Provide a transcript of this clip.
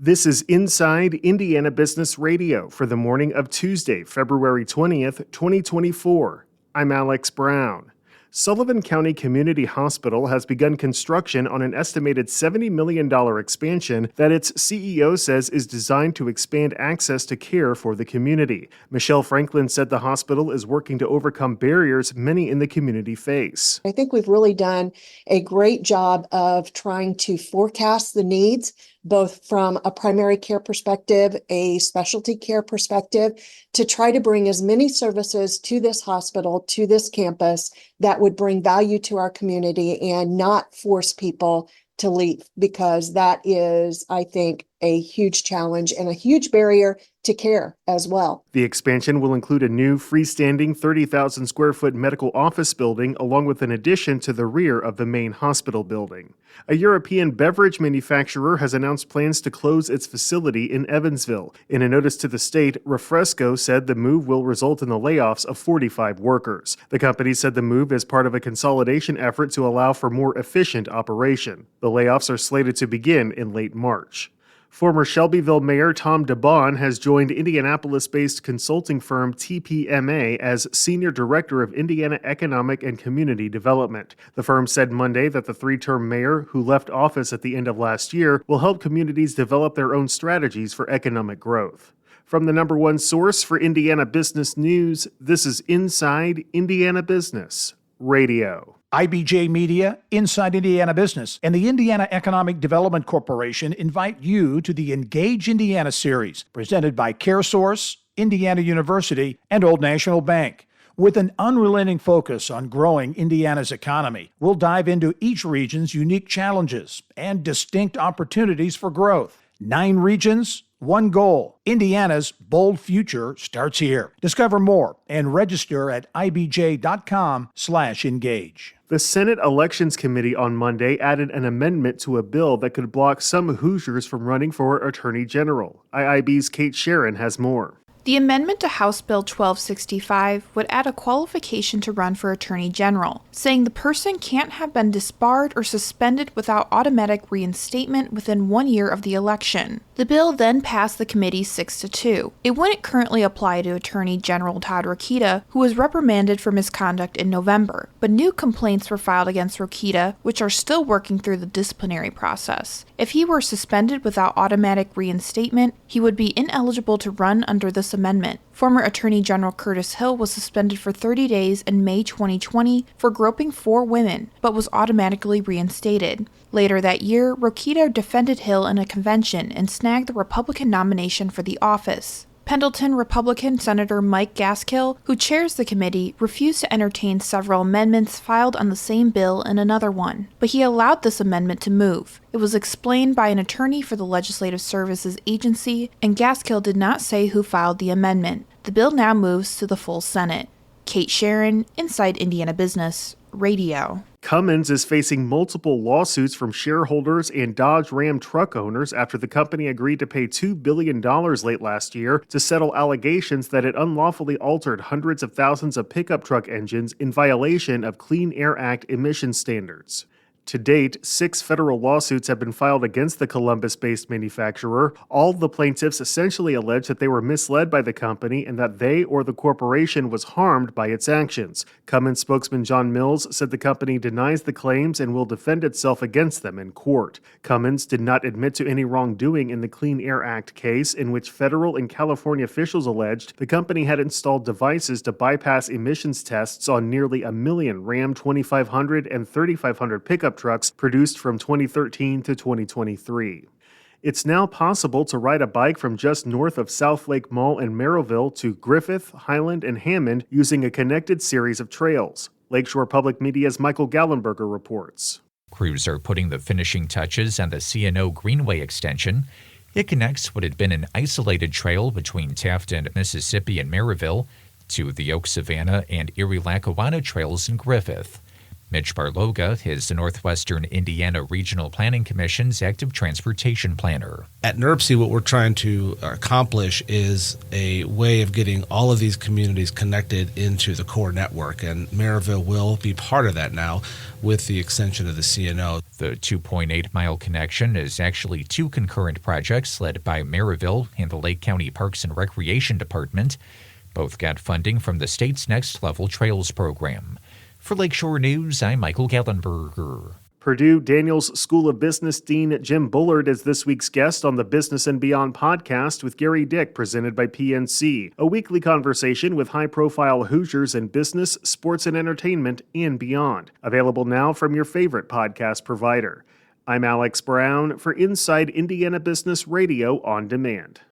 This is Inside Indiana Business Radio for the morning of Tuesday, February 20th, 2024. I'm Alex Brown. Sullivan County Community Hospital has begun construction on an estimated $70 million expansion that its CEO says is designed to expand access to care for the community. Michelle Franklin said the hospital is working to overcome barriers many in the community face. I think we've really done a great job of trying to forecast the needs, both from a primary care perspective, a specialty care perspective, to try to bring as many services to this hospital, to this campus, that would bring value to our community and not force people to leave, because that is, I think, a huge challenge and a huge barrier to care as well. The expansion will include a new freestanding 30,000 square foot medical office building, along with an addition to the rear of the main hospital building. A European beverage manufacturer has announced plans to close its facility in Evansville. In a notice to the state, Refresco said the move will result in the layoffs of 45 workers. The company said the move is part of a consolidation effort to allow for more efficient operation. The layoffs are slated to begin in late March. Former Shelbyville Mayor Tom DeBon has joined Indianapolis-based consulting firm TPMA as Senior Director of Indiana Economic and Community Development. The firm said Monday that the three-term mayor, who left office at the end of last year, will help communities develop their own strategies for economic growth. From the number one source for Indiana business news, this is Inside Indiana Business Radio. IBJ Media, Inside Indiana Business, and the Indiana Economic Development Corporation invite you to the Engage Indiana series, presented by CareSource, Indiana University, and Old National Bank. With an unrelenting focus on growing Indiana's economy, we'll dive into each region's unique challenges and distinct opportunities for growth. 9 regions, 1 goal. Indiana's bold future starts here. Discover more and register at ibj.com/engage. The Senate Elections Committee on Monday added an amendment to a bill that could block some Hoosiers from running for Attorney General. IIB's Kate Sharon has more. The amendment to House Bill 1265 would add a qualification to run for Attorney General, saying the person can't have been disbarred or suspended without automatic reinstatement within 1 year of the election. The bill then passed the committee 6-2. It wouldn't currently apply to Attorney General Todd Rokita, who was reprimanded for misconduct in November, but new complaints were filed against Rokita, which are still working through the disciplinary process. If he were suspended without automatic reinstatement, he would be ineligible to run under this amendment. Former Attorney General Curtis Hill was suspended for 30 days in May 2020 for groping 4 women, but was automatically reinstated. Later that year, Rokita defended Hill in a convention and snagged the Republican nomination for the office. Pendleton Republican Senator Mike Gaskill, who chairs the committee, refused to entertain several amendments filed on the same bill and another one, but he allowed this amendment to move. It was explained by an attorney for the Legislative Services Agency, and Gaskill did not say who filed the amendment. The bill now moves to the full Senate. Kate Sharon, Inside Indiana Business Radio. Cummins is facing multiple lawsuits from shareholders and Dodge Ram truck owners after the company agreed to pay $2 billion late last year to settle allegations that it unlawfully altered hundreds of thousands of pickup truck engines in violation of Clean Air Act emission standards. To date, 6 federal lawsuits have been filed against the Columbus-based manufacturer. All the plaintiffs essentially allege that they were misled by the company and that they or the corporation was harmed by its actions. Cummins spokesman John Mills said the company denies the claims and will defend itself against them in court. Cummins did not admit to any wrongdoing in the Clean Air Act case, in which federal and California officials alleged the company had installed devices to bypass emissions tests on nearly 1 million Ram 2500 and 3500 pickup trucks produced from 2013 to 2023. It's now possible to ride a bike from just north of South Lake Mall in Merrillville to Griffith, Highland, and Hammond using a connected series of trails. Lakeshore Public Media's Michael Gallenberger reports. Crews are putting the finishing touches on the C&O Greenway extension. It connects what had been an isolated trail between Taft and Mississippi and Merrillville to the Oak Savannah and Erie Lackawanna trails in Griffith. Mitch Barloga is the Northwestern Indiana Regional Planning Commission's active transportation planner. At NERPC, what we're trying to accomplish is a way of getting all of these communities connected into the core network, and Maryville will be part of that now with the extension of the CNO. The 2.8-mile connection is actually two concurrent projects led by Maryville and the Lake County Parks and Recreation Department. Both got funding from the state's Next Level Trails program. For Lakeshore News, I'm Michael Gallenberger. Purdue Daniels School of Business Dean Jim Bullard is this week's guest on the Business and Beyond podcast with Gary Dick, presented by PNC, a weekly conversation with high-profile Hoosiers in business, sports, and entertainment, and beyond. Available now from your favorite podcast provider. I'm Alex Brown for Inside Indiana Business Radio on Demand.